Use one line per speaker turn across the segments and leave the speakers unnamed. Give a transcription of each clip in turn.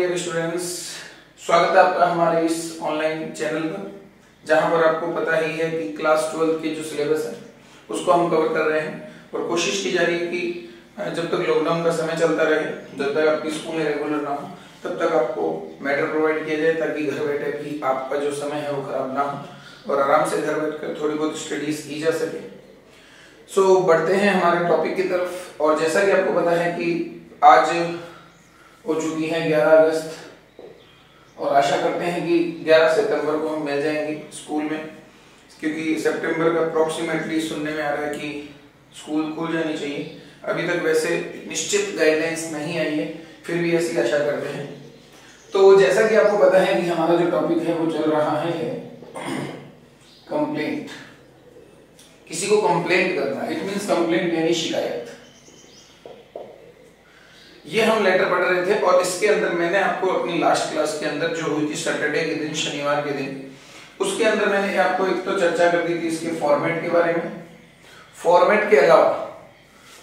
Dear students, स्वागत है आपका हमारे इस ऑनलाइन चैनल पर, जहां पर आपको पता ही है कि क्लास 12 के जो सिलेबस है उसको हम कवर कर रहे हैं और कोशिश की जा रही है कि जब तक लॉकडाउन का समय चलता रहे, जब तक आपकी स्कूल रेगुलर ना हो, तब तक आपको मैटर प्रोवाइड किया जाए ताकि घर बैठे भी आपका जो समय है वो खराब ना हो और आराम से घर बैठकर थोड़ी बहुत स्टडीज की जा सके। सो बढ़ते हैं हमारे टॉपिक की तरफ। और जैसा कि आपको पता है कि आज हो चुकी है 11 अगस्त और आशा करते हैं कि 11 सितंबर को हम मिल जाएंगे स्कूल में, क्योंकि सितंबर का अप्रोक्सीमेटली सुनने में आ रहा है कि स्कूल खुल जानी चाहिए। अभी तक वैसे निश्चित गाइडलाइंस नहीं आई है, फिर भी ऐसी आशा करते हैं। तो जैसा कि आपको पता है कि हमारा जो टॉपिक है वो चल रहा है कंप्लेंट। किसी को कंप्लेंट करना, इट मींस कंप्लेंट यानी शिकायत। ये हम लेटर पढ़ रहे थे और इसके अंदर मैंने आपको अपनी लास्ट क्लास के अंदर जो हुई थी सैटरडे के दिन, शनिवार के दिन, उसके अंदर मैंने आपको एक तो चर्चा कर दी थी इसके फॉर्मेट के बारे में। फॉर्मेट के अलावा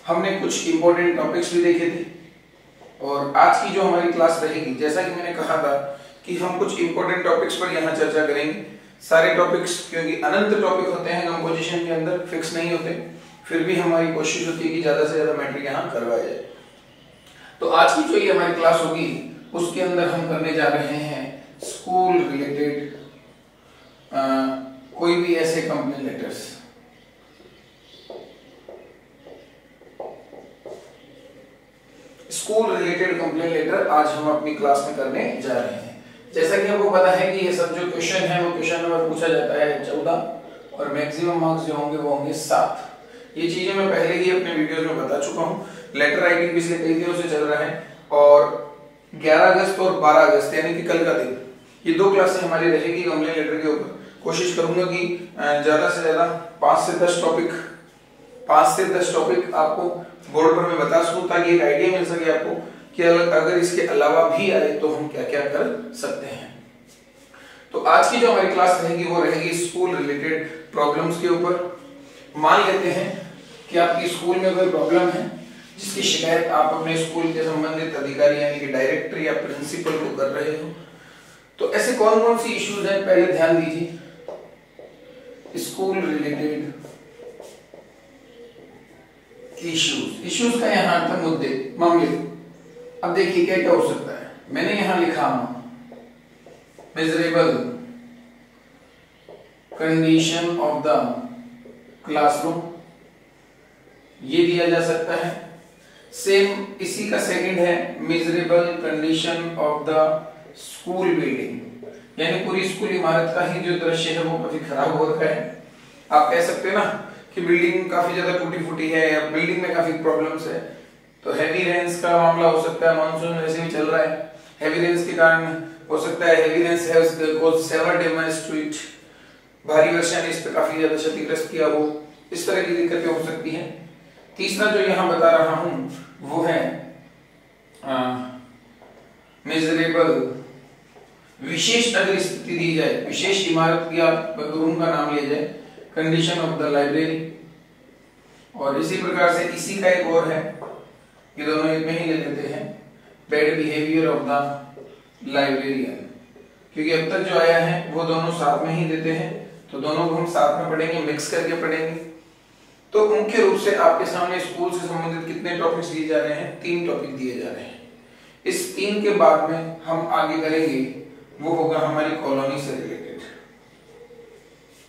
हमने कुछ इंपॉर्टेंट टॉपिक्स भी देखे थे और आज की जो हमारी क्लास रहेगी, जैसा कि मैंने कहा था कि हम कुछ इंपॉर्टेंट टॉपिक्स पर यहाँ चर्चा करेंगे। सारे टॉपिक्स क्योंकि अनंत टॉपिक होते हैं कंपोजिशन के अंदर, फिक्स नहीं होते, फिर भी हमारी कोशिश होती है कि ज्यादा से ज्यादा मैटर यहाँ करवाया जाए। तो आज की जो ये हमारी क्लास होगी उसके अंदर हम करने जा रहे हैं स्कूल रिलेटेड कोई भी ऐसे complaint letters. School related complaint letter आज हम अपनी क्लास में करने जा रहे हैं। जैसा कि आपको पता है कि ये सब जो क्वेश्चन है वो क्वेश्चन नंबर पूछा जाता है 14 और मैक्सिमम मार्क्स जो होंगे वो होंगे 7। ये चीजें मैं पहले ही अपने वीडियोस में बता चुका हूँ। लेटर राइटिंग पिछले कई दिनों से चल रहा है और 11 अगस्त और 12 अगस्त यानी कि कल का दिन, ये 2 क्लासें हमारी रहेगी कंप्लेंट लेटर के ऊपर। कोशिश करूंगा कि ज्यादा से ज्यादा 5 से 10 टॉपिक आपको बोर्ड पर मैं बता सकूं ताकि एक आइडिया मिल सके आपको कि अगर इसके अलावा भी आए तो हम क्या क्या कर सकते हैं। तो आज की जो हमारी क्लास रहेगी वो रहेगी स्कूल रिलेटेड प्रॉब्लम्स के ऊपर। मान लेते हैं कि आपकी स्कूल में कोई प्रॉब्लम है जिसकी शिकायत आप अपने स्कूल के संबंधित अधिकारी यानी कि डायरेक्टर या प्रिंसिपल को कर रहे हो। तो ऐसे कौन कौन सी इश्यूज हैं, पहले ध्यान दीजिए। स्कूल रिलेटेड इश्यूज का यहाँ अर्थ मुद्दे, मामले। अब देखिए क्या क्या हो सकता है। मैंने यहां लिखा miserable condition of the classroom, ये दिया जा सकता है। सेम इसी का सेकंड है miserable condition of the school building, यानी पूरी स्कूल इमारत का ही जो दृश्य है वो काफी खराब हो रखा है। आप कह सकते हैं ना कि बिल्डिंग काफी ज्यादा टूटी फूटी है या बिल्डिंग में काफी प्रॉब्लम्स है। तो हैवी रेन्स का मामला हो सकता है, मानसून वैसे भी चल रहा है, हैवी रेन्स के कारण हो सकता है heavy rains has caused several damage to it, भारी वर्षा ने इस पे काफी ज्यादा क्षतिग्रस्त किया, वो इस तरह की दिक्कतें हो सकती हैं। तीसरा जो यहां बता रहा हूं वो है मिजरेबल, विशेष अगर स्थिति दी जाए, विशेष इमारत या रूम का नाम लिया जाए, कंडीशन ऑफ द लाइब्रेरी। और इसी प्रकार से इसी का एक और है, ये दोनों एक में ही ले लेते हैं, bad behaviour of the librarian, क्योंकि अब तक जो आया है वो दोनों साथ में ही देते हैं, तो दोनों को हम साथ में पढ़ेंगे, मिक्स करके पढ़ेंगे। तो मुख्य रूप से आपके सामने स्कूल से संबंधित कितने टॉपिक्स दिए जा रहे हैं? 3 टॉपिक दिए जा रहे हैं। इस 3 के बाद में हम आगे करेंगे वो होगा हमारी कॉलोनी से रिलेटेड।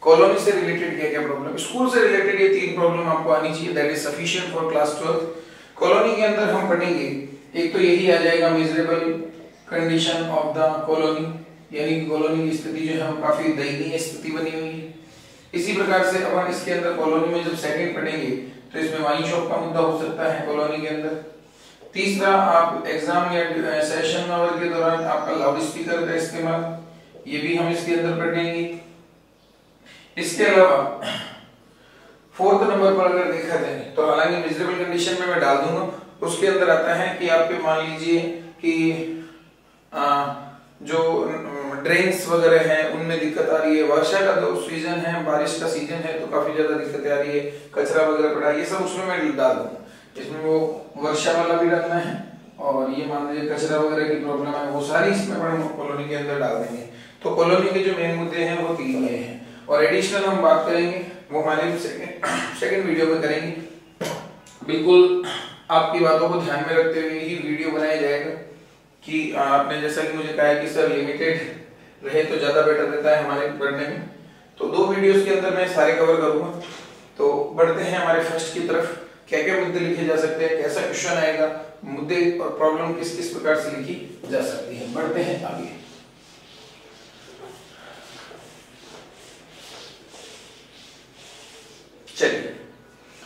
कॉलोनी से रिलेटेड क्या क्या प्रॉब्लम, स्कूल से रिलेटेड ये 3 प्रॉब्लम आपको आनी चाहिए, that is sufficient for class 12। Colony के अंदर हम पढ़ेंगे, एक तो यही आ जाएगा miserable condition of the colony, यानी कि कॉलोनी की स्थिति जो है वो काफी दयनीय स्थिति बनी हुई है। इसी प्रकार से अपन इसके अंदर कॉलोनी में जब सेकंड पढ़ेंगे तो इसमें वाइन शॉप का मुद्दा हो सकता है कॉलोनी के अंदर। तीसरा, आप एग्जाम या सेशन आवर के दौरान आपका लाउड स्पीकर का इस्तेमाल, ये भी हम इसके अंदर पढ़ेंगे। इसके अलावा 4th नंबर पर अगर देखा जाए तो हालांकि मिजरेबल कंडीशन में मैं डाल दूंगा, उसके अंदर आता है कि आपके मान लीजिए कि जो ड्रेन्स वगैरह हैं उनमें दिक्कत आ रही है, वर्षा का जो सीजन है, बारिश का सीजन है तो काफी ज्यादा दिक्कतें आ रही है, कचरा वगैरह पड़ा, ये सब उसमें मैं डाल दूंगा। इसमें वो वर्षा वाला भी डालना है और ये मान लीजिए कचरा वगैरह की प्रॉब्लम है, वो सारी इसमें हम कॉलोनी के अंदर डाल देंगे। तो कॉलोनी के जो मेन मुद्दे हैं वो 3 ये हैं, और एडिशनल हम बात करेंगे वो हमारे सेकंड वीडियो में करेंगे। बिल्कुल आपकी बातों को ध्यान में रखते हुए ही वीडियो बनाया जाएगा कि आपने जैसा कि मुझे कहा है कि सर लिमिटेड रहे तो ज्यादा बेटर रहता है हमारे पढ़ने में, तो 2 वीडियोस के अंदर मैं सारे कवर करूंगा। तो बढ़ते हैं हमारे फर्स्ट की तरफ। क्या क्या मुद्दे लिखे जा सकते हैं, कैसा क्वेश्चन आएगा, मुद्दे और प्रॉब्लम किस किस प्रकार से लिखी जा सकती है। बढ़ते हैं आगे। चलिए,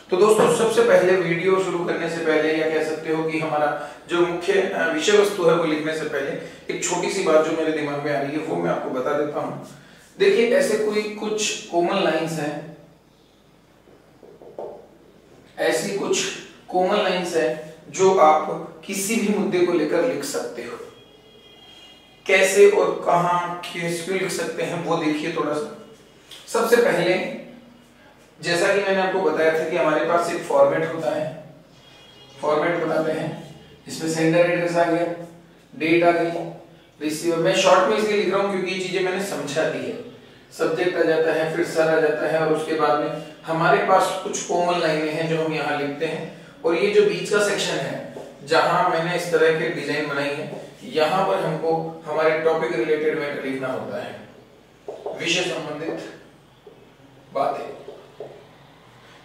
तो दोस्तों सबसे पहले वीडियो शुरू करने से पहले, या कह सकते हो कि हमारा जो मुख्य विषय वस्तु है वो लिखने से पहले एक छोटी सी बात जो मेरे दिमाग में आ रही है वो मैं आपको बता देता हूं। देखिए, ऐसे कोई कुछ कॉमन लाइंस हैं, ऐसी कुछ कॉमन लाइंस है जो आप किसी भी मुद्दे को लेकर लिख सकते हो। कैसे और कहां क्यों लिख सकते हैं वो देखिए थोड़ा सा। सबसे पहले जैसा कि मैंने आपको बताया था कि हमारे पास एक फॉर्मेट होता है, फॉर्मेट बताते हैं। इसमें सेंडर एड्रेस आ गया, डेट आ गई, रिसीवर। मैं शॉर्ट में इसलिए लिख रहा हूं क्योंकि ये चीजें मैंने समझा दी है। सब्जेक्ट आ जाता है, फिर सर आ जाता है, और उसके बाद में हमारे पास कुछ कॉमन लाइनें हैं जो हम यहाँ लिखते हैं। और ये जो बीच का सेक्शन है जहां मैंने इस तरह के डिजाइन बनाई है, यहाँ पर हमको हमारे टॉपिक रिलेटेड में लिखना होता है, विषय संबंधित बातें।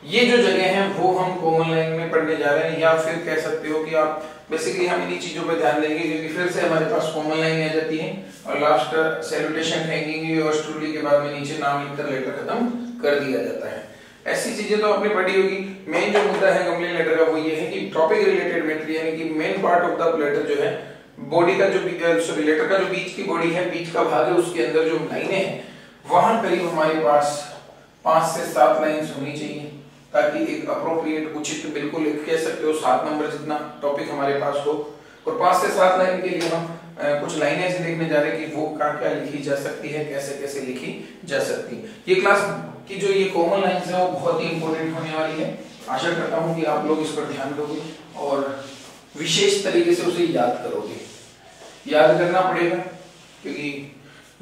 ये जो जगह है वो हम कॉमन लाइन में पढ़ने जा रहे हैं, या फिर कह सकते हो कि आप बेसिकली हम इन्हीं चीजों पर ध्यान देंगे क्योंकि फिर से हमारे पास कॉमन लाइन आ जाती है और लास्ट सैल्यूटेशन फेंकेंगे और ट्रूली के बाद में नीचे नाम लिखकर लेटर खत्म कर दिया जाता है। ऐसी चीजें तो आपने पढ़ी होगी। मेन जो मुद्दा है कंप्लेंट लेटर का वो ये है कि टॉपिक रिलेटेड मैटर, यानी कि main part of the letter जो है, बॉडी का जो लेटर का जो बीच की बॉडी है, बीच का भाग है, उसके अंदर जो लाइनें हैं वहां करीब हमारे पास 5 से 7 लाइन्स होनी चाहिए ताकि एक अप्रोप्रिएट उचित, बिल्कुल कह सकते हो 7 नंबर जितना टॉपिक हमारे पास हो। और 5 से 7 लाइन के लिए हम कुछ लाइनें ऐसे देखने जा रहे हैं कि वो क्या लिखी जा सकती है, कैसे कैसे लिखी जा सकती है। ये क्लास की जो ये कॉमन लाइंस है वो बहुत ही इंपॉर्टेंट होने वाली है। आशा करता हूं कि आप लोग इस पर ध्यान दोगे और विशेष तरीके से उसे याद करोगे। याद करना पड़ेगा क्योंकि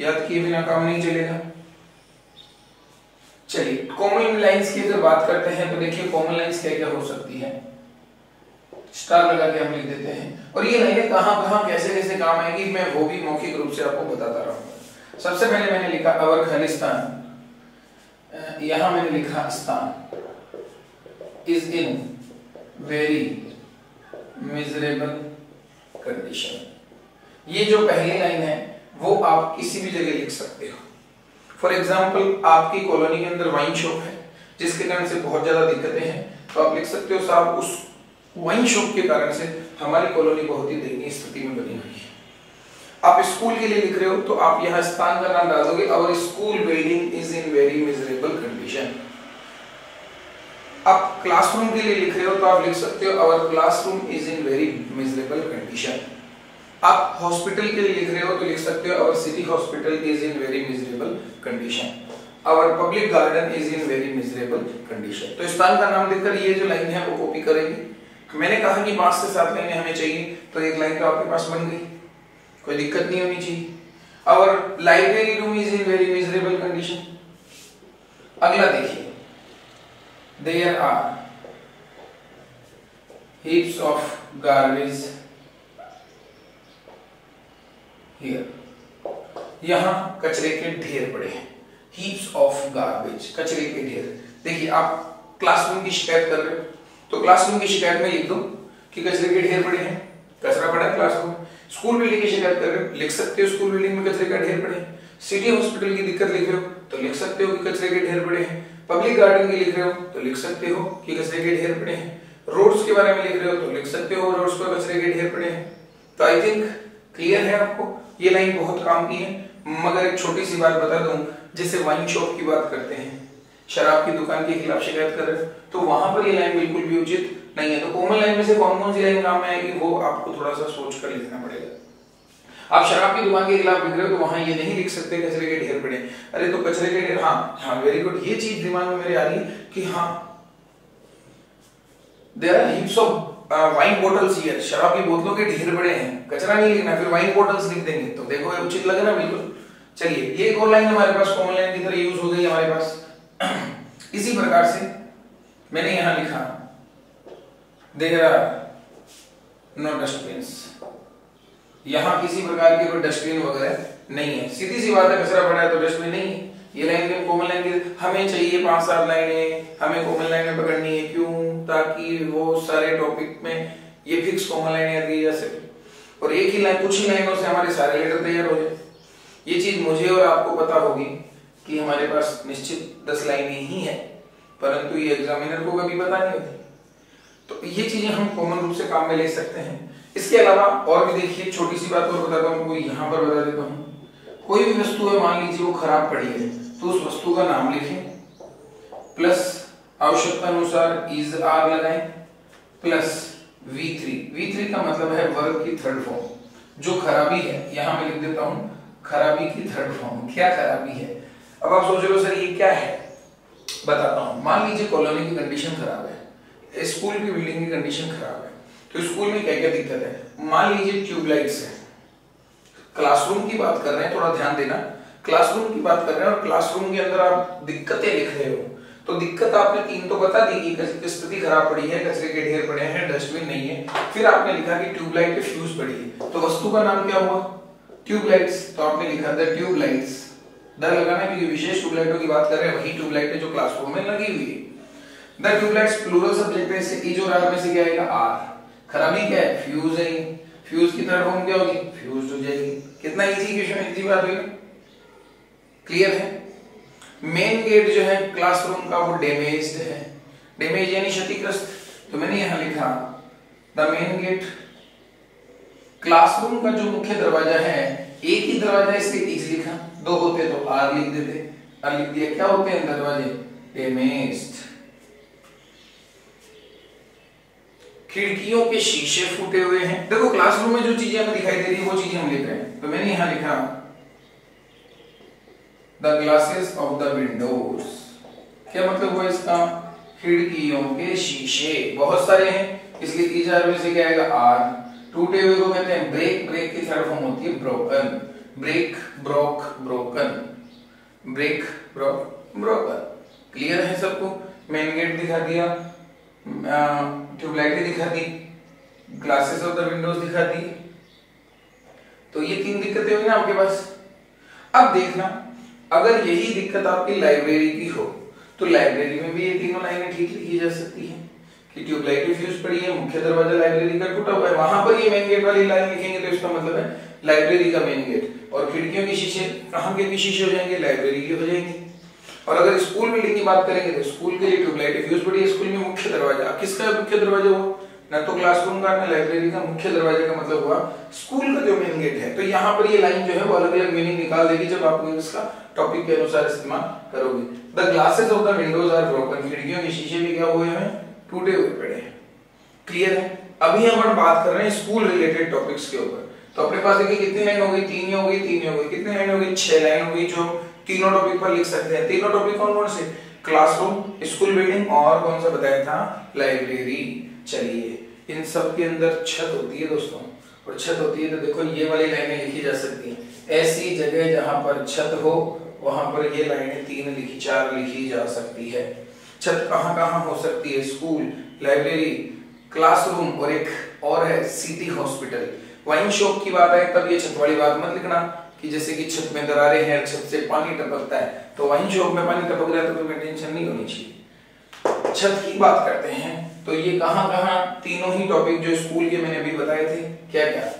याद किए बिना काम नहीं चलेगा। चलिए, कॉमन लाइंस की अगर बात करते हैं तो देखिए कॉमन लाइंस क्या क्या हो सकती है। स्टार लगा के हम लिख देते हैं, और ये लाइनें कहां कैसे कैसे काम आएंगी मैं वो भी मौखिक रूप से आपको बताता रहूंगा। सबसे पहले मैंने लिखा अवर खालिस्तान, यहां मैंने लिखा स्थान is in very miserable condition. ये जो पहली लाइन है वो आप किसी भी जगह लिख सकते हो। फॉर एग्जाम्पल, आपकी कॉलोनी के अंदर वाइन शॉप है जिसके कारण से बहुत ज्यादा दिक्कतें हैं, तो आप लिख सकते हो साहब उस वाइन शॉप के कारण से हमारी कॉलोनी बहुत ही दयनीय स्थिति में बनी हुई है। आप स्कूल के लिए लिख रहे हो तो आप यहाँ स्थान का नाम डाल दोगे, और school building is in very miserable condition. आप क्लासरूम के लिए लिख रहे हो तो आप लिख सकते हो our classroom is in very miserable condition. आप हॉस्पिटल के लिए लिख रहे हो तो लिख सकते हो our city hospital is in very miserable condition, our public garden is in very miserable condition. तो स्थान का नाम देकर ये जो लाइन है वो कॉपी करेंगे। मैंने कहा कि 5 से 7 लाइनें हमें चाहिए, तो एक लाइन तो आपके पास बन गई, कोई दिक्कत नहीं होनी चाहिए। Our library room is in very miserable condition. अगला देखिए, there are heaps of garbage here, यहां कचरे के ढेर पड़े हैं। heaps of garbage, कचरे के ढेर। देखिए, आप क्लासरूम की शिकायत कर रहे हो तो क्लासरूम की शिकायत में लिख दो कि कचरे के ढेर पड़े हैं, कचरा पड़ा है क्लासरूम। स्कूल बिल्डिंग की शिकायत कर रहे हो, लिख सकते हो स्कूल बिल्डिंग में कचरे का ढेर पड़े हैं। सिटी हॉस्पिटल की दिक्कत लिख रहे हो तो लिख सकते हो कि कचरे के ढेर पड़े हैं। पब्लिक गार्डन की लिख रहे हो तो लिख सकते हो कि कचरे के ढेर पड़े हैं। रोड्स के बारे में लिख रहे हो तो लिख सकते हो रोड्स पर कचरे के ढेर पड़े हैं। तो आई थिंक क्लियर है आपको, ये लाइन बहुत काम की है। मगर एक छोटी सी बात बता दूं, जैसे वाइन शॉप की बात करते हैं, शराब की दुकान के खिलाफ शिकायत कर रहे हो तो वहां पर ये लाइन बिल्कुल भी उचित नहीं है। तो कॉमन लाइन में से कौन कौन सी लाइन काम में आएगी वो आपको थोड़ा सा सोच कर लिखना पड़ेगा। आप शराब की दुकान के खिलाफ लिख रहे हो तो वहां ये नहीं लिख सकते कचरे के ढेर पड़े। अरे तो कचरे के ढेर, हाँ वेरी गुड, ये चीज दिमाग में मेरे आ रही कि हाँ there are heaps of wine bottles here, शराब की बोतलों के ढेर बड़े हैं, कचरा नहीं लिखना, फिर वाइन बॉटल्स लिख देंगे, तो देखो ये उचित लगे ना बिल्कुल। चलिए ये एक और लाइन हमारे पास कॉमन लाइन की तरह यूज हो गई हमारे पास। इसी प्रकार से मैंने यहां लिखा देयर आर नो डस्टबिन्स, यहां किसी प्रकार के कोई डस्टबिन वगैरह नहीं है। सीधी सी बात है, कचरा पड़ा है तो डस्टबिन नहीं है। ये लाइन में कॉमन लाइन की हमें चाहिए 5-7 लाइनें, हमें कॉमन लाइनें पकड़नी है, क्यों? ताकि वो सारे टॉपिक में ये फिक्स कॉमन लाइन याद की जा सके और एक ही लाइन, कुछ ही लाइनों से हमारे सारे लेटर तैयार हो जाए। ये चीज मुझे और आपको पता होगी कि हमारे पास निश्चित 10 लाइनें ही है, परंतु ये एग्जामिनर को कभी पता नहीं होती। तो ये चीजें हम कॉमन रूप से काम में ले सकते हैं। इसके अलावा और भी देखिए, छोटी सी बात और बताता हूँ, कोई यहाँ पर बता देता हूँ। कोई भी वस्तु है, मान लीजिए वो खराब पड़ी है, तो उस वस्तु का नाम लिखें प्लस आवश्यकता अनुसार इज आर लगाएं प्लस V3 का मतलब है वर्ब की थर्ड फॉर्म। जो खराबी है यहां मैं लिख देता हूं खराबी की थर्ड फॉर्म। क्या खराबी है? अब आप सोच रहे हो सर ये क्या है, बताता हूं। मान लीजिए कॉलोनी की कंडीशन खराब है, स्कूल की बिल्डिंग की कंडीशन खराब है, तो स्कूल में क्या क्या दिक्कत है? मान लीजिए ट्यूबलाइट्स है, क्लासरूम की बात कर रहे हैं, थोड़ा ध्यान देना, क्लासरूम की बात कर रहे हैं और क्लासरूम के अंदर आप दिक्कतें लिख रहे हो, तो दिक्कत आपने 3 तो बता दी कि स्थिति खराब पड़ी है, कचरे के ढेर पड़े हैं, डस्टबिन नहीं है, फिर आपने लिखा कि ट्यूबलाइट के फ्यूज पड़ी है, तो वस्तु का नाम क्या हुआ? ट्यूबलाइट्स। तो आपने लिखा द ट्यूबलाइट्स, द लगाना क्योंकि विशेष ट्यूबलाइटों की बात कर रहे हैं, वही ट्यूबलाइट जो क्लासरूम में लगी हुई है। द ट्यूबलाइट्स प्लूरल सब्जेक्ट है, इससे इज और आर में से क्या आएगा? आर। खराबी क्या है? फ्यूज है, फ्यूज की थर्ड फॉर्म क्या होगी? फ्यूज हो जाएगी। कितना इजी क्वेश्चन, इजी बात हुई, क्लियर है? मेन गेट जो है क्लासरूम का वो डैमेज्ड है, डैमेज यानी क्षतिग्रस्त, तो मैंने यहां लिखा द मेन गेट। क्लासरूम का जो मुख्य दरवाजा है, एक ही दरवाजा इसलिए इज लिखा, 2 होते तो आर लिख देते, आर लिख दिया। क्या होते हैं दरवाजे? डैमेज्ड। खिड़कियों के शीशे फूटे हुए हैं। देखो क्लासरूम में जो चीजें हमें दिखाई दे रही है वो चीजें हम लिख रहे हैं, तो मैंने यहां लिखा the glasses of the Windows. क्या मतलब हुआ इसका? खिड़कियों के शीशे बहुत सारे हैं, इसलिए इजार में से क्या आएगा? आर। टूटे हुए को कहते हैं ब्रेक, ब्रेक की थर्ड फॉर्म होती है broken. Break, broke, broken, break, broke, broken. Clear है सबको? मेन गेट दिखा दिया, ट्यूबलाइटें दिखा दी, ग्लासेस ऑफ द विंडोज दिखा दी, तो ये 3 दिक्कतें हुई ना आपके पास। अब देखना, अगर यही दिक्कत आपकी लाइब्रेरी की हो, तो लाइब्रेरी में भी ये तीनों लाइनें ठीक लिखी जा सकती हैं कि ट्यूबलाइट फ्यूज पड़ी है, मुख्य दरवाजा लाइब्रेरी का टूटा हुआ है, वहां पर ये मेन गेट वाली लाइन लिखेंगे तो इसका मतलब है लाइब्रेरी का मेन गेट। और खिड़कियों के शीशे कहां के शीशे हो जाएंगे? लाइब्रेरी के हो जाएंगे। और अगर स्कूल बिल्डिंग की बात करेंगे तो स्कूल के लिए ट्यूबलाइट फ्यूज पड़ी है, स्कूल में मुख्य दरवाजा, किसका मुख्य दरवाजा हुआ? ना तो क्लासरूम का ना लाइब्रेरी का, मुख्य दरवाजे का मतलब हुआ स्कूल का जो मेन गेट है। तो यहाँ पर ये लाइन जो है वो अलग अलग मीनिंग निकाल देगी जब आप इसका टॉपिक के अनुसार इस्तेमाल करोगे। The glasses of the windows are broken, खिड़कियों के शीशे भी क्या हुए हैं? टूटे हुए पड़े हैं। क्लियर है? अभी हम बात कर रहे हैं स्कूल रिलेटेड टॉपिक्स के ऊपर। तो अपने पास देखिए कितनी लाइन हो गई? 3 हो गई, 3 हो गई, कितनी लाइन हो गई? 6 लाइन हो गई, जो तीनों टॉपिक पर लिख सकते हैं। तीनों टॉपिक कौन कौन से? क्लासरूम, स्कूल बिल्डिंग और कौन सा बताया था? लाइब्रेरी। चलिए इन सब के अंदर छत होती है दोस्तों, और छत होती है तो देखो ये वाली लाइनें लिखी जा सकती हैं। ऐसी जगह जहां पर छत हो वहां पर ये लाइनें 3 लिखी, 4 लिखी जा सकती है। छत कहां कहां हो सकती है? स्कूल, लाइब्रेरी, क्लासरूम और एक और है सिटी हॉस्पिटल। वाइन शॉप की बात है तब ये छत वाली बात मत लिखना कि जैसे कि छत में दरारें हैं, छत से पानी टपकता है, तो वाइन शॉप में पानी टपक रहा है तो कोई टेंशन नहीं होनी चाहिए। छत की बात करते हैं तो ये कहां कहां? तीनों ही टॉपिक जो स्कूल के मैंने अभी बताए थे, क्या क्या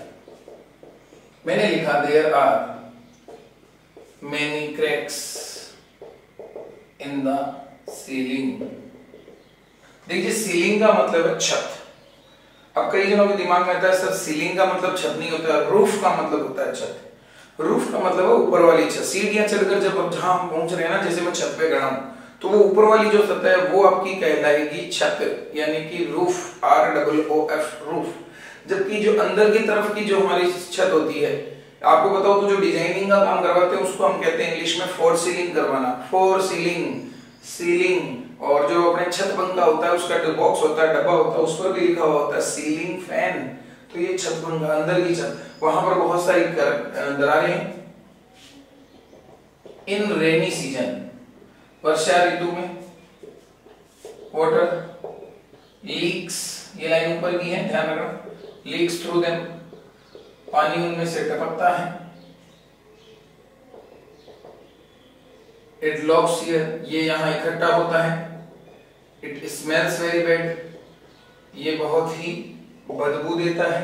मैंने लिखा? There are many cracks in the ceiling. देखिए सीलिंग का मतलब है छत। अब कई जनों के दिमाग में आता है सर सीलिंग का मतलब छत नहीं होता है, रूफ का मतलब होता है छत। रूफ का मतलब है ऊपर वाली छत। सीढ़ियां चढ़कर जब जहां हम पहुंच रहे हैं ना, जैसे मैं छत पे खड़ा हूं, तो वो ऊपर वाली जो सतह है वो आपकी कहलाएगी छत, यानी कि रूफ, ROOF, रूफ। जबकि जो अंदर की तरफ की जो हमारी छत होती है, आपको बताओ तो जो डिजाइनिंग का काम करवाते हैं उसको हम कहते हैं इंग्लिश में फोर सीलिंग करवाना। फोर सीलिंग, सीलिंग और जो अपने छत पंखा होता है उसका जो बॉक्स होता है, डब्बा होता है, उस पर भी लिखा हुआ होता है सीलिंग फैन। तो ये छत पंखा, अंदर की छत, वहां पर बहुत सारी दरारें हैं। इन रेनी सीजन, वर्षा ऋतु में, वाटर लीक्स, ये लाइन ऊपर की है, ध्यान रखना, लीक्स थ्रू देम, पानी उनमें से टपकता है। इट लॉक्स हियर, ये यहाँ इकट्ठा होता है। इट स्मेल्स वेरी बैड, ये बहुत ही बदबू देता है।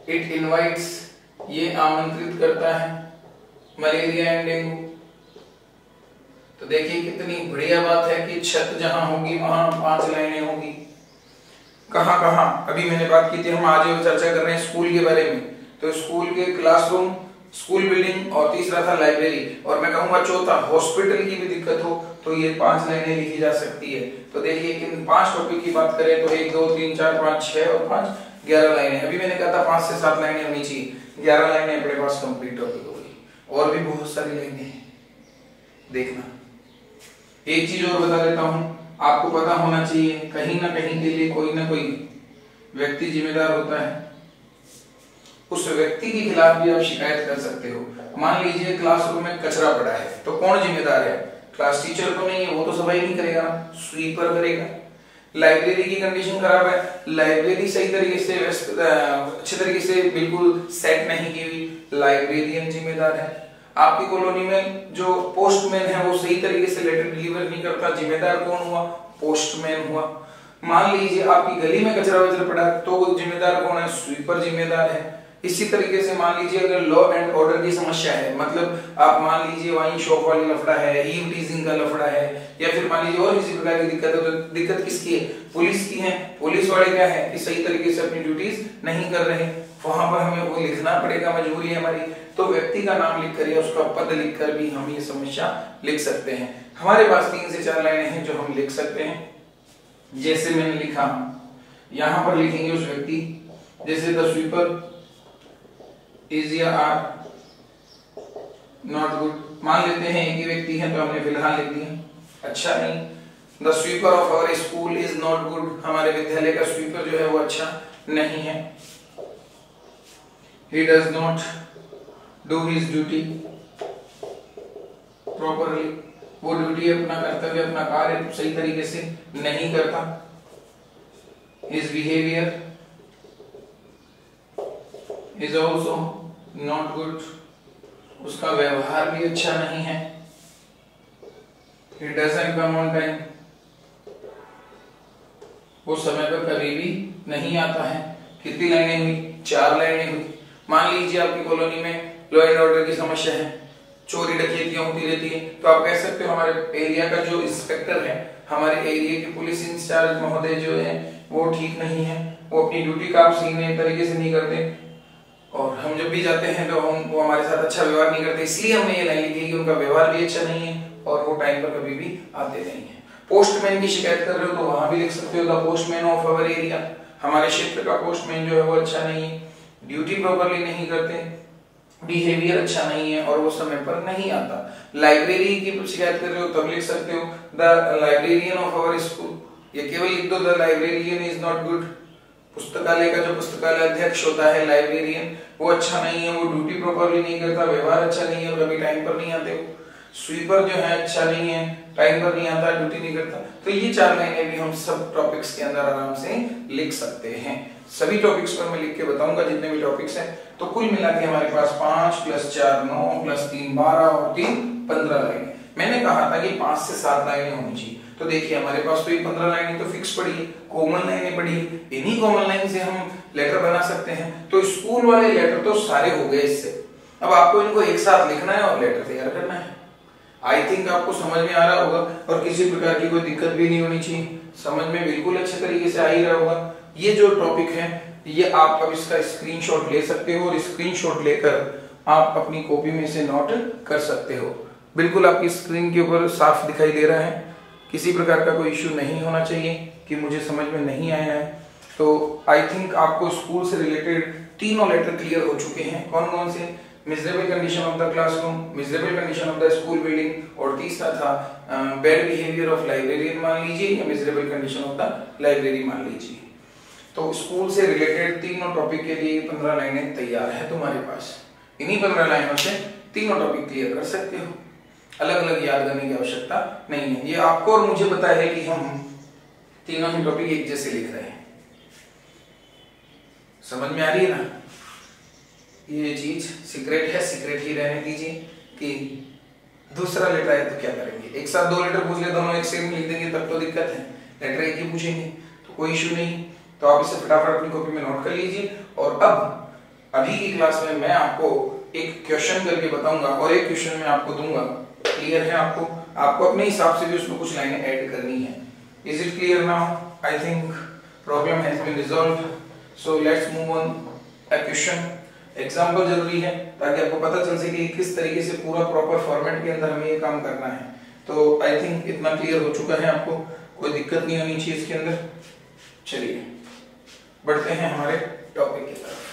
इट इनवाइट्स, ये आमंत्रित करता है मलेरिया एंड डेंगू। तो देखिए कितनी बढ़िया बात है कि छत जहां होगी वहां 5 लाइनें होगी। कहां कहां, अभी मैंने बात की थी, हम आज चर्चा कर रहे हैं स्कूल के बारे में। तो स्कूल के क्लासरूम, स्कूल बिल्डिंग, और तीसरा था लाइब्रेरी, और मैं कहूंगा चौथा हॉस्पिटल की भी दिक्कत हो तो ये 5 लाइनें लिखी जा सकती है। तो देखिए इन 5 टॉपिक की बात करें तो 1 2 3 4 5 6 और 5 11 लाइनें। अभी मैंने कहा था 5 से 7 लाइनें होनी चाहिए, 11 लाइनें अपने पास कंप्लीट टॉपिक हो गई। और भी बहुत सारी लाइनें हैं, देखना। एक चीज और बता देता हूं, आपको पता होना चाहिए कहीं ना कहीं के लिए कोई ना कोई व्यक्ति जिम्मेदार होता है। उस व्यक्ति के खिलाफ भी आप शिकायत कर सकते हो। मान लीजिए क्लासरूम में कचरा पड़ा है, तो कौन जिम्मेदार है? क्लास टीचर तो नहीं है, वो तो सफाई नहीं करेगा, स्वीपर करेगा। लाइब्रेरी की कंडीशन खराब है, लाइब्रेरी सही तरीके से अच्छे तरीके से बिल्कुल सेट नहीं की हुई, लाइब्रेरियन जिम्मेदार है। आपकी कॉलोनी में जो पोस्टमैन है वो सही तरीके से लेटर डिलीवर नहीं करता, जिम्मेदार कौन हुआ? पोस्टमैन हुआ। मान लीजिए आपकी गली में कचरा वचरा पड़ा, तो जिम्मेदार कौन है? स्वीपर जिम्मेदार है। इसी तरीके से मान लीजिए अगर लॉ एंड ऑर्डर की समस्या है, मतलब आप मान लीजिए वाइन शॉप वाली लफड़ा है, ईव टीजिंग का लफड़ा है, या फिर मान लीजिए और किसी प्रकार की दिक्कत है, तो दिक्कत किसकी है? पुलिस की है। पुलिस वाले क्या है कि सही तरीके से अपनी ड्यूटीज नहीं कर रहे, वहां पर हमें वो लिखना पड़ेगा, मजबूरी है हमारी। तो व्यक्ति का नाम लिखकर या उसका पद लिखकर भी हम ये समस्या लिख सकते हैं। हमारे पास 3 से 4 लाइनें हैं जो हम लिख सकते हैं। जैसे मैंने लिखा, यहां पर लिखेंगे उस व्यक्ति, जैसे द स्वीपर इज या आर नॉट गुड। मान लेते हैं एक ही व्यक्ति है तो हमने फिलहाल लिख दिया, अच्छा नहीं। The sweeper of our school is not good, हमारे विद्यालय का स्वीपर जो है वो अच्छा नहीं है। He does not do his duty properly, वो ड्यूटी, अपना कर्तव्य, अपना कार्य सही तरीके से नहीं करता। His behavior is also not good, उसका व्यवहार भी अच्छा नहीं है। He doesn't come on time, वो समय पर कभी भी नहीं आता है। कितनी लाइनें हुई? 4 लाइनें हुई। मान लीजिए आपकी कॉलोनी में लॉ एंड ऑर्डर की समस्या है, चोरी डकैतियां होती रहती है, तो आप कह सकते हो हमारे एरिया का जो इंस्पेक्टर है, हमारे एरिया के पुलिस इंचार्ज महोदय जो है वो ठीक नहीं है, वो अपनी ड्यूटी का आप सही तरीके से नहीं करते, और हम जब भी जाते हैं तो वो हमारे साथ अच्छा व्यवहार नहीं करते, इसलिए हमने ये लाइन लिखी कि उनका व्यवहार भी अच्छा नहीं है और वो टाइम पर कभी भी आते नहीं है। पोस्टमैन की शिकायत कर रहे हो तो वहां भी लिख सकते हो the postman of our area, हमारे क्षेत्र का पोस्टमैन जो है वो अच्छा नहीं है, ड्यूटी प्रॉपर्ली नहीं करते, बिहेवियर अच्छा नहीं है और वो समय पर नहीं आता। लाइब्रेरी की शिकायत कर रहे हो तब लिख सकते हो the librarian of our school, ये केवल लिख दो the librarian is not good, पुस्तकालय का जो पुस्तकालय अध्यक्ष होता है लाइब्रेरियन, वो अच्छा नहीं है, वो ड्यूटी प्रॉपर्ली नहीं करता, व्यवहार अच्छा नहीं है और कभी टाइम पर नहीं आते। स्वीपर जो है अच्छा नहीं है, टाइम पर नहीं आता, ड्यूटी नहीं करता। तो ये 4 लाइनें भी हम सब टॉपिक्स के अंदर आराम से लिख सकते हैं। सभी टॉपिक्स पर मैं लिख के बताऊंगा जितने भी टॉपिक्स हैं। तो कुल मिला के हमारे पास 5 + 4 9 + 3 12 और 3 15 लाइनें। मैंने कहा था कि 5 से 7 लाइनें होनी चाहिए, तो देखिए हमारे पास तो ये 15 लाइनें तो फिक्स पड़ी है, कॉमन लाइनें पड़ी है, इन्हीं कॉमन लाइन से हम लेटर बना सकते हैं। तो स्कूल वाले लेटर तो सारे हो गए इससे, अब आपको इनको एक साथ लिखना है और लेटर तैयार करना है। आई थिंक आपको समझ में आ रहा होगा और किसी प्रकार की कोई दिक्कत भी नहीं होनी चाहिए, समझ में बिल्कुल अच्छे तरीके से आ ही रहा होगा। ये जो टॉपिक है ये आप अब इसका स्क्रीनशॉट ले सकते हो और स्क्रीनशॉट लेकर आप अपनी कॉपी में से नोट कर सकते हो। बिल्कुल आपकी स्क्रीन के ऊपर साफ दिखाई दे रहा है, किसी प्रकार का कोई इश्यू नहीं होना चाहिए कि मुझे समझ में नहीं आया है। तो आई थिंक आपको स्कूल से रिलेटेड तीनों लेटर क्लियर हो चुके हैं। कौन कौन से? Miserable condition of the classroom, miserable condition of the school building, और तीसरा था बैड बिहेवियर ऑफ लाइब्रेरियन मान लीजिए, या miserable condition of the library मान लीजिए। तो स्कूल से रिलेटेड तीनों टॉपिक के लिए 15 लाइनें तैयार है तुम्हारे पास। इन्हीं 15 लाइनों से तीनों टॉपिक क्लियर कर सकते हो, अलग अलग याद करने की आवश्यकता नहीं है। ये आपको और मुझे पता है कि हम तीनों ही टॉपिक एक जैसे लिख रहे हैं। समझ में आ रही है ना? ये चीज सीक्रेट है, सीक्रेट ही रहने दीजिए। कि दूसरा लेटर है तो क्या करेंगे, एक साथ 2 लेटर पूछ ले, दोनों एक सेम लिख देंगे तब तो दिक्कत है। लेटर एक ही पूछेंगे तो कोई इश्यू नहीं। तो आप इसे फटाफट अपनी कॉपी में नोट कर लीजिए। और अब अभी की क्लास में मैं आपको एक क्वेश्चन करके बताऊंगा और एक क्वेश्चन मैं आपको दूंगा। क्लियर है आपको? आपको अपने हिसाब से भी उसमें कुछ लाइनें ऐड करनी है। Is it clear now? I think problem has been resolved. So let's move on a question. Example जरूरी है ताकि आपको पता चल सके कि किस तरीके से पूरा प्रॉपर फॉर्मेट के अंदर हमें ये काम करना है। तो आई थिंक इतना क्लियर हो चुका है आपको, कोई दिक्कत नहीं होनी चाहिए इसके अंदर। चलिए बढ़ते हैं हमारे टॉपिक की तरफ।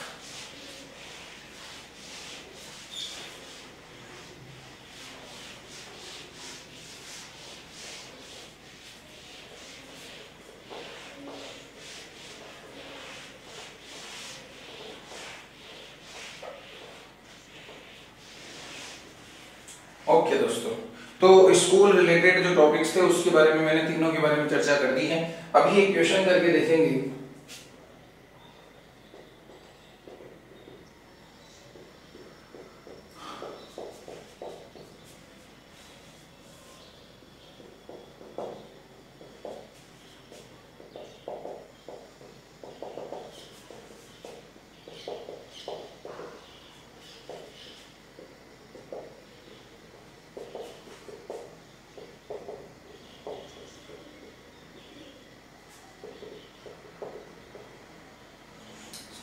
ओके दोस्तों, तो स्कूल रिलेटेड जो टॉपिक्स थे उसके बारे में मैंने तीनों के बारे में चर्चा कर दी है। अभी एक क्वेश्चन करके देखेंगे।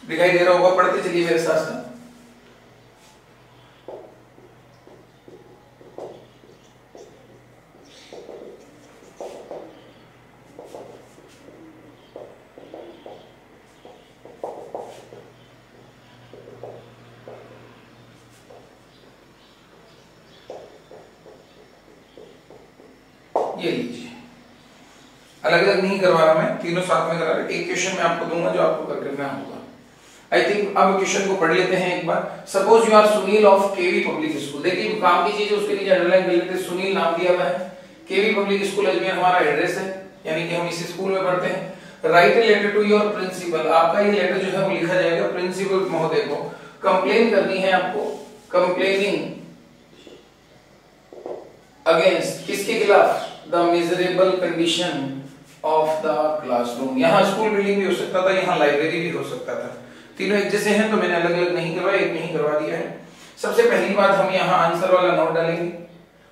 दिखाई दे रहा होगा, पढ़ते चलिए मेरे साथ साथ। ये लीजिए, अलग अलग नहीं करवा रहा मैं, तीनों साथ में करा रहा। एक क्वेश्चन मैं आपको दूंगा जो आपको कर करना होगा। आई थिंक अब क्वेश्चन को पढ़ लेते हैं एक बार। Suppose you are Sunil of KV public school. देखिए काम की चीज है, उसके नीचे अंडरलाइन कर लेते हैं। सुनील नाम दिया हुआ है, केवी पब्लिक स्कूल अजमेर हमारा एड्रेस है, यानी कि हम इसी स्कूल में पढ़ते हैं। Write a letter to your principal. आपका ये लेटर जो है वो लिखा जाएगा प्रिंसिपल महोदय को। कंप्लेन करनी है आपको, कंप्लेनिंग अगेंस्ट किसके खिलाफ? The miserable condition of the classroom. यहाँ स्कूल बिल्डिंग भी हो सकता था, यहाँ लाइब्रेरी भी हो सकता था। तीनों एक जैसे हैं तो मैंने अलग अलग नहीं करवाया, एक नहीं करवा दिया है। सबसे पहली बात हम यहाँ आंसर वाला नोट डालेंगे,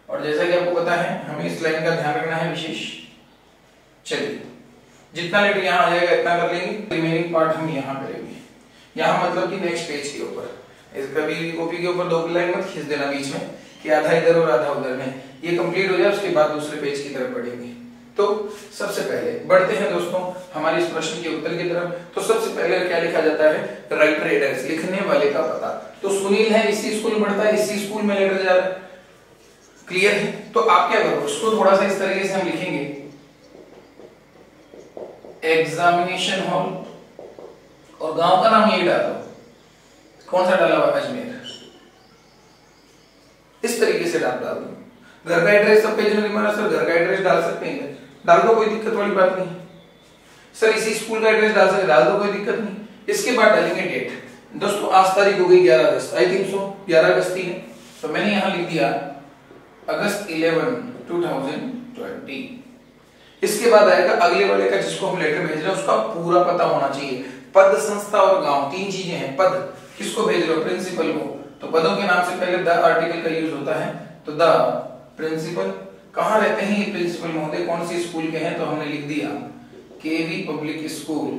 और जैसा कि आपको पता है हमें इस लाइन का ध्यान रखना है विशेष। चलिए जितना लेटर यहाँ आ जाएगा इतना कर लेंगे, रिमेनिंग पार्ट हम यहाँ करेंगे। यहाँ मतलब कि नेक्स्ट पेज के ऊपर। इस कभी कॉपी के ऊपर 2 लाइन मत खींच देना बीच में कि आधा इधर और आधा उधर में। ये कंप्लीट हो जाए उसके बाद दूसरे पेज की तरफ बढ़ेंगे। तो सबसे पहले बढ़ते हैं दोस्तों हमारे इस प्रश्न के उत्तर की तरफ। तो सबसे पहले क्या लिखा जाता है? राइटर एड्रेस, लिखने वाले का पता। तो सुनील है, इसी स्कूल में पढ़ता है, इसी स्कूल में लेटर जा रहा है। क्लियर है? तो आप क्या करो, इसको थोड़ा सा इस तरीके से हम लिखेंगे, एग्जामिनेशन हॉल, और गांव का नाम यही डालो। कौन सा डाला हुआ? अजमेर। इस तरीके से डाल दो। घर का एड्रेस सब पेज में लिखना सर, घर का एड्रेस डाल सकते हैं, डाल दो, कोई दिक्कत वाली बात नहीं। सर इसी स्कूल का एड्रेस डाल सकते, डाल दो, कोई दिक्कत नहीं। इसके बाद डालेंगे डेट। दोस्तों आज तारीख हो गई 11 अगस्त, आई थिंक सो 11 अगस्त ही है, तो मैंने यहाँ लिख दिया अगस्त 11, 2020। इसके बाद आएगा अगले वाले का, जिसको हम लेटर भेज रहे हैं उसका पूरा पता होना चाहिए। पद, संस्था और गांव, 3 चीजें हैं। पद किसको भेज रहे हो? प्रिंसिपल को। तो पदों के नाम से पहले द आर्टिकल का यूज होता है, तो द प्रिंसिपल। कहाँ रहते हैं ये प्रिंसिपल महोदय, कौन सी स्कूल के हैं? तो हमने लिख दिया केवी पब्लिक स्कूल,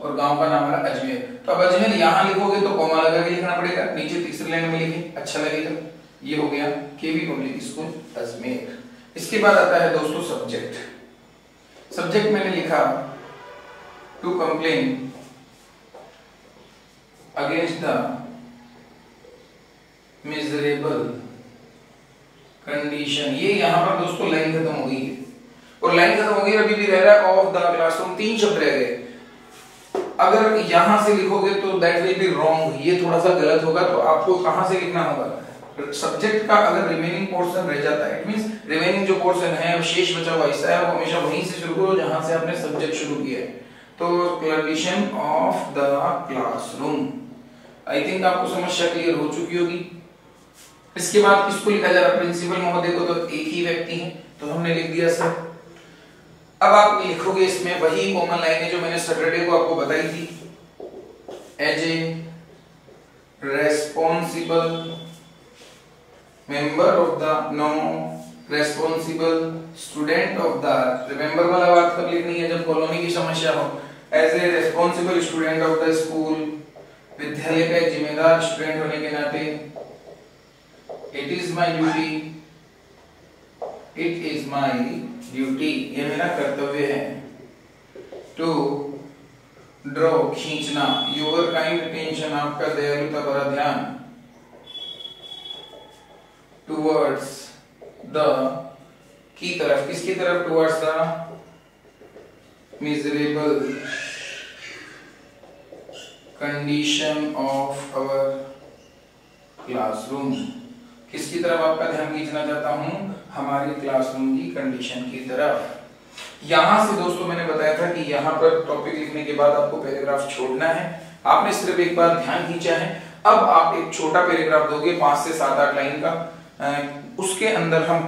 और गांव का नाम है अजमेर। तो अब अजमेर यहाँ लिखोगे तो कॉमा लगा के लिखना पड़ेगा, नीचे तीसरी लाइन में लिखे, अच्छा लगेगा। ये हो गया केवी पब्लिक स्कूल अजमेर। इसके बाद आता है दोस्तों सब्जेक्ट। सब्जेक्ट मैंने लिखा to complain against the miserable condition. ये यहाँ पर दोस्तों लाइन खत्म हो गई है, और लाइन खत्म हो गई, अभी भी रह रहा है ऑफ द क्लासरूम, 3 शब्द रह गए। अगर यहां से लिखोगे तो दैट विल बी रॉन्ग, ये थोड़ा सा गलत होगा। तो आपको कहां से लिखना होगा, सब्जेक्ट का अगर रिमेनिंग पोर्शन रह जाता है, इट मींस रिमेनिंग जो पोर्शन है, शेष बचा हुआ हिस्सा है, वो हमेशा वहीं से शुरू करो जहां से आपने सब्जेक्ट शुरू किया है। तो condition of the classroom, I think आपको समस्या क्लियर हो चुकी होगी। इसके बाद किसको लिखा जा रहा है, प्रिंसिपल महोदय को, तो एक ही व्यक्ति है, तो हमने लिख दिया सर। अब आप लिखोगे इसमें वही कॉमन लाइनें जो मैंने सैटरडे को आपको बताई थी, as a responsible member of the, no, responsible student of the, remember वाला बात कब लिखनी है, जब कॉलोनी की समस्या हो। As a responsible student of the school, विद्यालय का एक जिम्मेदार स्टूडेंट होने के नाते, it is my duty, it is my duty, ये मेरा कर्तव्य है, टू ड्रॉ, खींचना, योर काइंड अटेंशन, आपका दयालुता भरा ध्यान, टुवर्ड्स द, की तरफ, किसकी तरफ, towards the miserable condition of our classroom, किसकी तरफ आपका ध्यान खींचना चाहता हूं, हमारी क्लासरूम की कंडीशन की तरफ। यहां से दोस्तों मैंने बताया था कि यहां पर टॉपिक लिखने के बाद आपको पैराग्राफ छोड़ना है, आपने सिर्फ एक बार ध्यान खींचा है। अब आप एक छोटा पैराग्राफ दोगे 5 से 7-8 लाइन का, उसके अंदर हम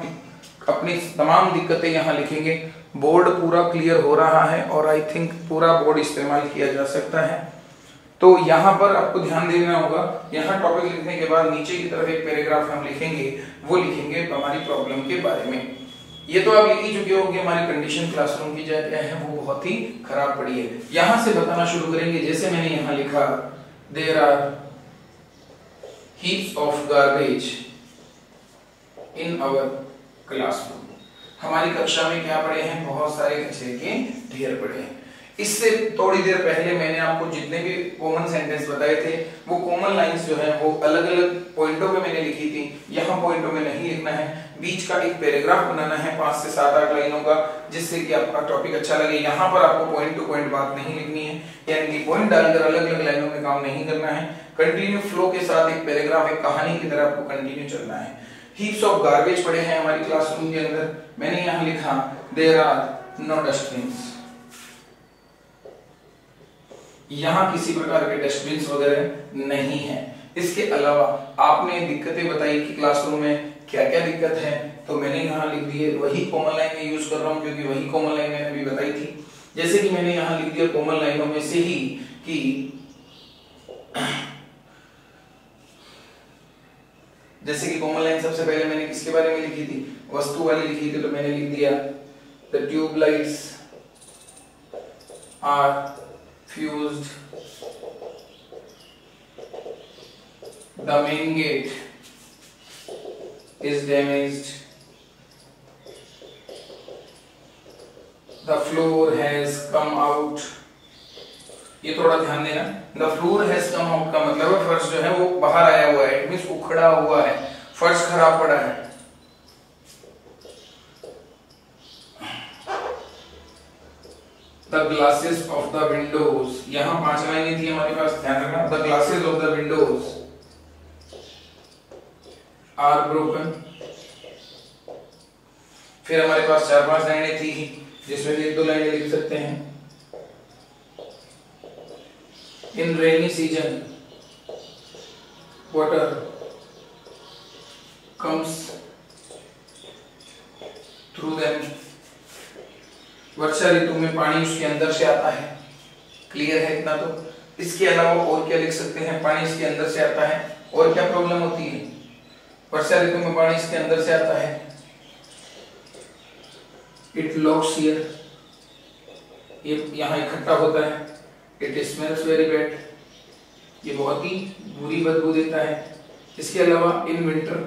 अपनी तमाम दिक्कतें यहाँ लिखेंगे। बोर्ड पूरा क्लियर हो रहा है और आई थिंक पूरा बोर्ड इस्तेमाल किया जा सकता है। तो यहाँ पर आपको ध्यान देना होगा, यहाँ टॉपिक लिखने के बाद नीचे की तरफ एक पैराग्राफ हम लिखेंगे, वो लिखेंगे हमारी प्रॉब्लम के बारे में। ये तो आप लिख ही चुके होंगे, हमारी कंडीशन क्लासरूम की क्या है, वो बहुत ही खराब पड़ी है। यहाँ से बताना शुरू करेंगे, जैसे मैंने यहाँ लिखा, there are heaps of garbage in our classroom, हमारी कक्षा में क्या पड़े हैं, बहुत सारे कचरे के ढेर पड़े हैं। इससे थोड़ी देर पहले मैंने आपको जितने भी कॉमन सेंटेंस बताए थे, वो कॉमन लाइंस जो है वो अलग अलग पॉइंटों पे मैंने लिखी थी, यहाँ पॉइंटों में नहीं लिखना है। बीच का एक पैराग्राफ बनाना है 5 से 7-8 लाइनों का, जिससे कि आपका टॉपिक अच्छा लगे। यहाँ पर आपको पॉइंट टू पॉइंट बात नहीं लिखनी है, यानी कि पॉइंट डालकर अलग अलग लाइनों में काम नहीं करना है। कंटिन्यू फ्लो के साथ एक पैराग्राफ, एक कहानी की तरह आपको कंटिन्यू चलना है। हीप्स ऑफ गार्बेज पड़े हैं हमारी क्लासरूम के अंदर, मैंने यहाँ लिखा, देयर आर नो डस्टबिन्स, यहाँ किसी प्रकार के डस्टबिन्स वगैरह नहीं है। इसके अलावा आपने दिक्कतें बताई कि क्लासरूम में क्या क्या दिक्कत है, तो मैंने यहाँ लिख दिए, वही कॉमन लाइन में यूज कर रहा हूँ क्योंकि वही कॉमन लाइन मैंने अभी बताई थी। जैसे कि मैंने यहाँ लिख दिया कॉमन लाइनों में से ही कि जैसे कि कॉमन लाइन सबसे पहले मैंने किसके बारे में लिखी थी, वस्तु वाली लिखी थी, तो मैंने लिख दिया, the tube lights are fused, the main gate is damaged, the floor has come out, ये थोड़ा ध्यान देना, the floor has come out का मतलब है फर्श जो है वो बाहर आया हुआ है, इट मींस उखड़ा हुआ है, फर्श खराब पड़ा है। The glasses of the windows, यहाँ 5 लाइनें थी हमारे पास, ध्यान रखना। The glasses of the windows are broken, फिर हमारे पास 4-5 लाइनें थी जिसमें 1-2 लाइनें लिख सकते हैं। In rainy season, water comes through them, वर्षा ऋतु में पानी उसके अंदर से आता है। क्लियर है इतना? तो इसके अलावा और क्या लिख सकते हैं, पानी इसके अंदर से आता है, और क्या प्रॉब्लम होती है, वर्षा ऋतु में पानी इसके अंदर से आता है, इट लॉक्स हियर, ये यहाँ इकट्ठा होता है, इट स्मेल्स वेरी बैड, ये बहुत ही बुरी बदबू देता है। इसके अलावा इन विंटर,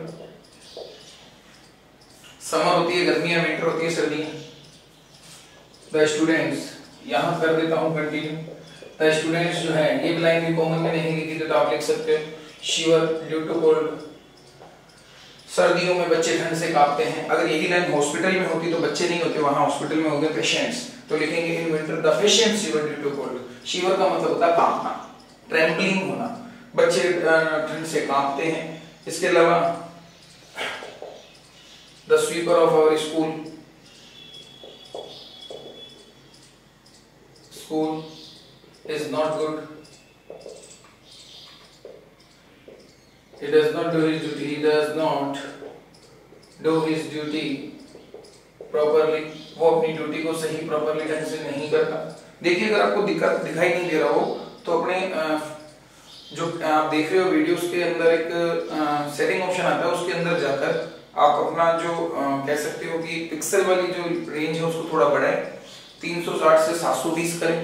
समर होती है गर्मियां, विंटर होती है सर्दियां। द स्टूडेंट्स, यहाँ कर देता हूँ कंटिन्यू, द स्टूडेंट्स जो है, ये लाइन भी कॉमन में नहीं लिखी थी तो आप लिख सकते हो, शिवर ड्यू टू कोल्ड, सर्दियों में बच्चे ठंड से कांपते हैं। अगर यही लाइन हॉस्पिटल में होती तो बच्चे नहीं होते, वहां हॉस्पिटल में होंगे पेशेंट्स, तो लिखेंगे in winter the patient shiver due to cold. Shiver का मतलब होता है कांपना, ट्रेम्बलिंग होना, बच्चे ठंड से कांपते हैं। इसके अलावा the sweeper of our school is not good. He does not do his duty. He does not do his duty properly. वो अपनी ड्यूटी को सही प्रॉपरली ढंग से नहीं करता। देखिए, अगर आपको दिक्कत दिखाई नहीं दे रहा हो तो अपने जो आप देख रहे हो वीडियोस के अंदर एक सेटिंग ऑप्शन आता है, उसके अंदर जाकर आप अपना जो कह सकते हो कि पिक्सल वाली जो रेंज है उसको थोड़ा बढ़ाएं, 360 से 720 करें।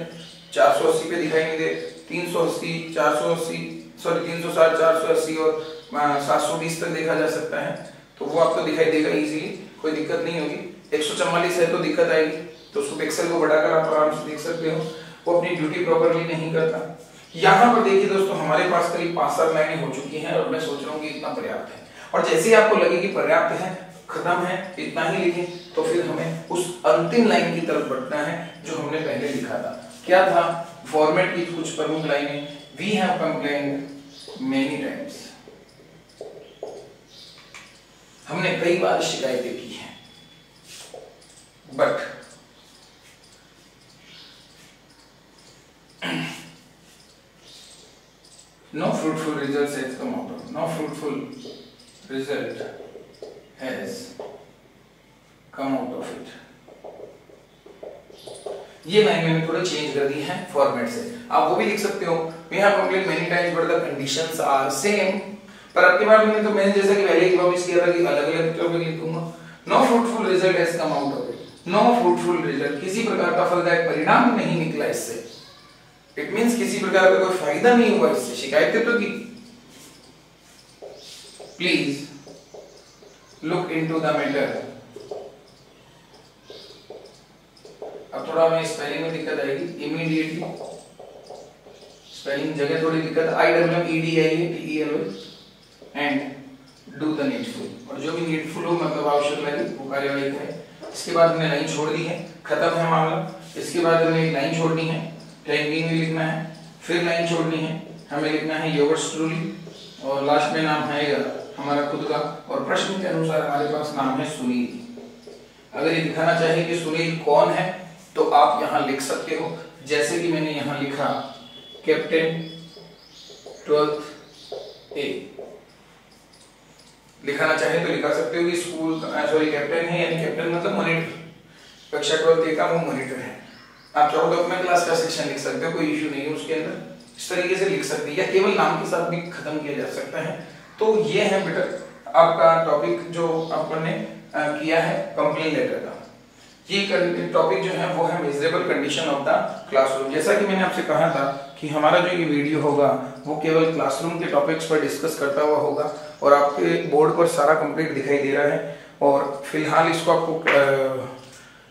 480 पे दिखाई नहीं दे, 380, 480, सॉरी 360, 480 और 720 तक देखा जा सकता है, तो वो आपको दिखाई देगा इजीली, कोई दिक्कत नहीं होगी। 144 है तो दिक्कत आएगी, तो उसको पिक्सल को बढ़ाकर आप आराम से देख सकते हो। वो अपनी ड्यूटी प्रॉपरली नहीं करता। यहाँ पर देखिए दोस्तों, हमारे पास करीब 5-7 लाइनें हो चुकी हैं और मैं सोच रहा हूँ कि इतना पर्याप्त है। और जैसे ही आपको लगे कि पर्याप्त है, खत्म है, इतना ही लिखें, तो फिर हमें उस अंतिम लाइन की तरफ बढ़ना है जो हमने पहले लिखा था। क्या था? फॉर्मेट की कुछ प्रमुख लाइनें। We have complained many times, हमने कई बार शिकायतें की हैं, but no fruitful results has come out of, no fruitful result has come out of it। ये लाइन मैंने थोड़ा चेंज कर दी है फॉर्मेट से। आप वो भी लिख सकते हो, we have complained many times but the conditions are same. पर आपके बार मैंने जैसा कि पहले ही प्रॉमिस किया था कि अलग-अलग तरह में लिखूंगा। No fruitful result has come out of it. No fruitful result, किसी प्रकार का फलदायक परिणाम नहीं निकला इससे। इट मींस किसी प्रकार का कोई फायदा नहीं हुआ इससे, शिकायतें तो की। Please look into the matter. अब थोड़ा हमें स्पेलिंग में दिक्कत आएगी, इमीडिएटली स्पेलिंग जगह थोड़ी दिक्कत, IWMEDIATELY and do the needful, और जो भी नीडफुल हो मतलब आवश्यक लगे वो कार्यवाही करें। इसके बाद हमने लाइन छोड़ दी है, खत्म है मामला। इसके बाद हमें एक लाइन छोड़नी है, टाइम बीइंग में लिखना है, फिर लाइन छोड़नी है, हमें लिखना है योर्स ट्रूली, और लास्ट में नाम आएगा हमारा खुद का, और प्रश्न के अनुसार हमारे पास नाम है सुनील। अगर ये दिखाना चाहिए कि सुनील कौन है तो आप यहां लिख सकते हो, जैसे कि मैंने यहां लिखा कैप्टन 12th A। लिखाना चाहे तो लिखा सकते हो कि स्कूल सॉरी कैप्टन है, यानी कैप्टन मतलब मॉनिटर, कक्षा 12th A का वो मॉनिटर है। आप चाहो तो अपने क्लास का सेक्शन लिख सकते हो, कोई इश्यू नहीं है उसके अंदर, इस तरीके से लिख सकते हैं, या केवल नाम के साथ भी खत्म किया जा सकता है। तो ये है बेटा आपका टॉपिक जो आपने किया है कंप्लेन लेटर का। ये टॉपिक जो है वो है measurable condition of the classroom. जैसा कि मैंने आपसे कहा था कि हमारा जो ये वीडियो होगा वो केवल क्लासरूम के टॉपिक्स पर डिस्कस करता हुआ होगा, और आपके बोर्ड पर सारा कंप्लीट दिखाई दे रहा है। और फिलहाल इसको आपको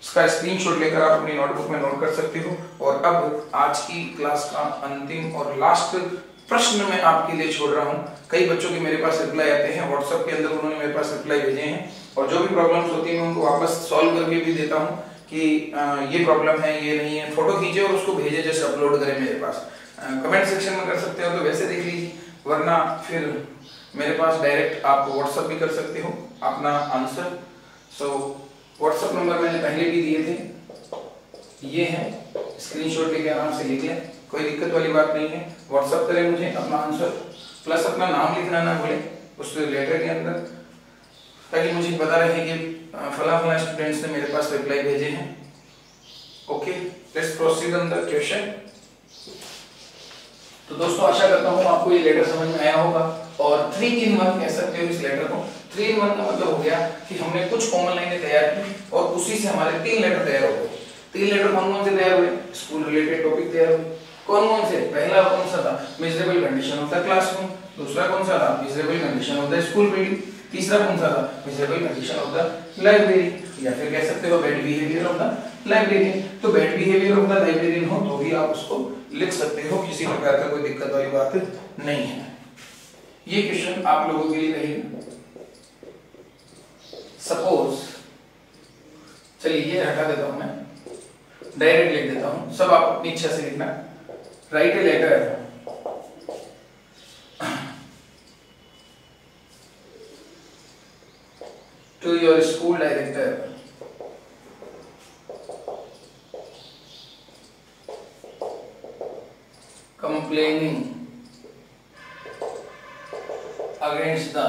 इसका स्क्रीनशॉट लेकर आप अपनी नोटबुक में नोट कर सकते हो। और अब आज की क्लास का अंतिम और लास्ट प्रश्न मैं आपके लिए छोड़ रहा हूँ। कई बच्चों के मेरे पास रिप्लाई आते हैं व्हाट्सएप के अंदर, उन्होंने मेरे पास रिप्लाई भेजे हैं, और जो भी प्रॉब्लम्स होती है मैं उनको वापस सॉल्व करके भी देता हूँ कि ये प्रॉब्लम है, ये नहीं है। फोटो खींचे और उसको भेजे, जैसे अपलोड करें मेरे पास। कमेंट सेक्शन में कर सकते हो तो वैसे देख लीजिए, वरना फिर मेरे पास डायरेक्ट आप व्हाट्सएप भी कर सकते हो अपना आंसर। सो व्हाट्सएप नंबर मैंने पहले भी दिए थे, ये है, स्क्रीनशॉट लेके आराम से लिख लें, कोई दिक्कत वाली बात नहीं है। व्हाट्सएप करें मुझे अपना आंसर, प्लस अपना नाम लिखना ना भूलें उस लेटर के अंदर, ताकि मुझे पता रहे कि फला स्टूडेंट्स ने मेरे पास रिप्लाई भेजे हैं। Okay, let's proceed on the question. तो दोस्तों आशा करता हूँ आपको ये लेटर समझ में आया होगा, और 3 in 1 कह सकते हो इस लेटर को। 3 in 1 का मतलब हो गया कि हमने कुछ कॉमन लाइनें तैयार की और उसी से हमारे 3 लेटर तैयार हो गए। 3 लेटर कौन कौन से तैयार हुए? स्कूल रिलेटेड टॉपिक तैयार हुए। कौन कौन से? पहला कौन सा था? Measurable condition of the classroom. दूसरा कौन सा था? Measurable condition of the school building. तीसरा कौन सा था? Measurable condition of the library, या फिर कह सकते हो bad behaviour of the librarian. तो bad behaviour of the librarian हो तो भी आप उसको लिख सकते हो, किसी प्रकार का कोई दिक्कत वाली बात नहीं है। ये क्वेश्चन आप लोगों के लिए रहेगा। सपोज, चलिए ये हटा देता हूं, मैं डायरेक्ट लिख देता हूं, सब आप अपनी इच्छा से लिखना। Write a letter to your school director complaining against the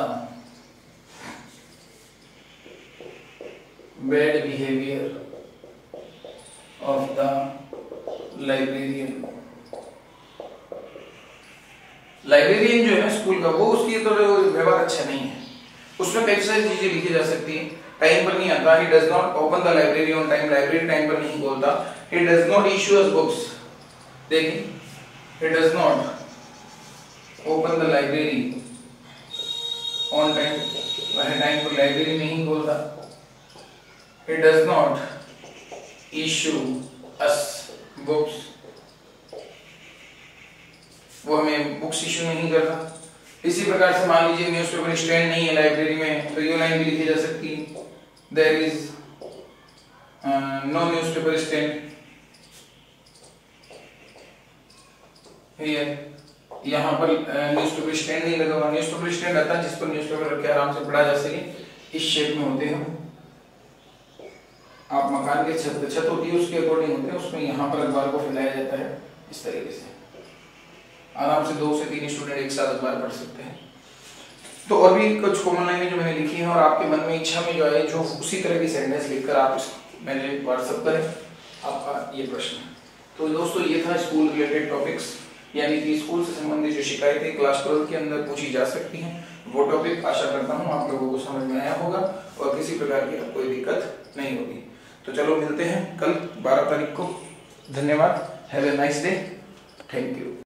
bad behavior of the librarian। Librarian जो है स्कूल का, वो उसकी तो व्यवहार अच्छा नहीं है, उसमें कई सारी चीजें लिखी जा सकती है। टाइम पर नहीं आता, he does not open the library on time, library time पर नहीं खोलता। he does not issue us books, देखिए he does not open the library on time, वह टाइम पर लाइब्रेरी नहीं खोलता। he does not issue us books, वो हमें बुक्स इशू नहीं करता। इसी प्रकार से मान लीजिए न्यूज़पेपर स्टैंड नहीं है लाइब्रेरी में, तो ये लाइन भी लिखी जा सकती है, there is no newspaper stand here. यहाँ पर न्यूज़पेपर स्टैंड नहीं लगा हुआ। न्यूज़पेपर स्टैंड आता है जिस पर न्यूज़पेपर रख के आराम से पढ़ा जा सके, इस शेप में होते हैं। आप मकान के छत होती है उसके अकॉर्डिंग होते हैं, उसमें यहाँ पर अखबार को फैलाया जाता है इस तरीके से, आराम से 2 से 3 स्टूडेंट एक साथ अखबार पढ़ सकते हैं। तो और भी कुछ कॉमन लाइनें जो मैंने लिखी हैं, और आपके मन में इच्छा में जो है जो उसी तरह की सेंटेंस लिखकर आप इस मेरे व्हाट्सएप करें आपका ये प्रश्न है। तो दोस्तों ये था स्कूल रिलेटेड टॉपिक्स, यानी कि स्कूल से संबंधित जो शिकायतें क्लास 12 के अंदर पूछी जा सकती हैं, वो टॉपिक आशा करता हूँ आप लोगों को समझ में आया होगा और किसी प्रकार की कोई दिक्कत नहीं होगी। तो चलो मिलते हैं कल 12 तारीख को। धन्यवाद, have a nice day, thank you.